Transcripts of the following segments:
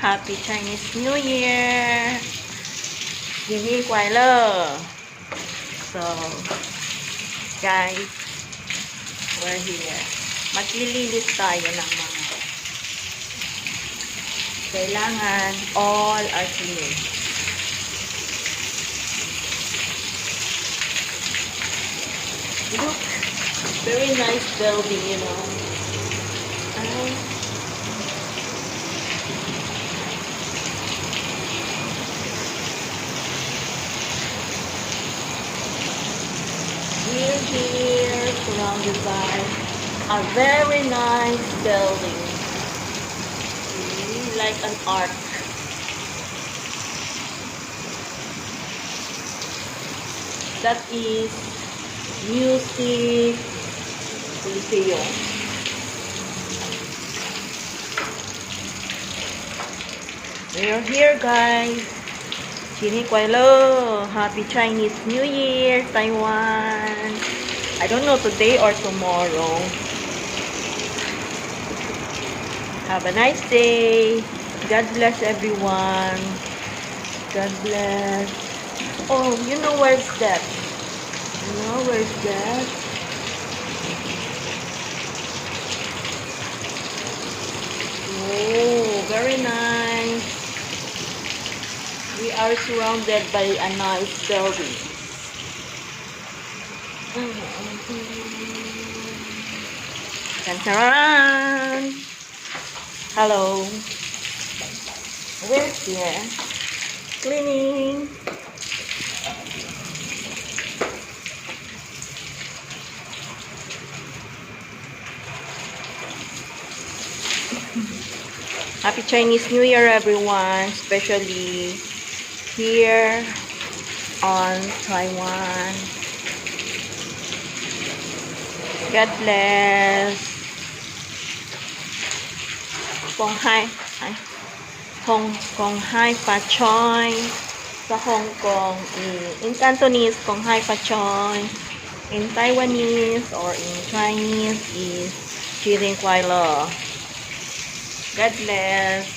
Happy Chinese New Year! Jimmy Kwailer! So, guys, we're here. Maglilinis tayo ng mga kailangan all are clean. Look, very nice building, you know. We're here surrounded by a very nice building. Really like an art. That is Music Coliseum. We're here, guys. Jimmy Kwailer, Happy Chinese New Year, Taiwan. I don't know today or tomorrow. Have a nice day. God bless everyone. God bless. Oh, you know where's that? You know where's that? Oh, very nice. We are surrounded by a nice building. Tantaran! Hello. We're here. Cleaning. Happy Chinese New Year, everyone. Especially here on Taiwan. God bless. Kong hai pa choy. Sa Hong Kong, in Cantonese, Kong hai pa choy. In Taiwanese or in Chinese is Jimmy Kwailer. God bless.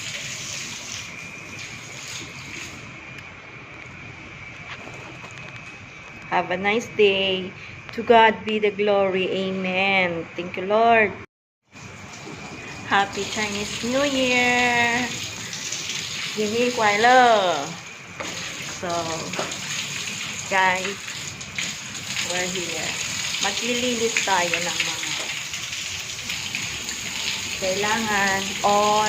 Have a nice day. To God be the glory. Amen. Thank you, Lord. Happy Chinese New Year. Jimmy Kwailer. So, guys, we're here. Maglilinis tayo ng mga kailangan all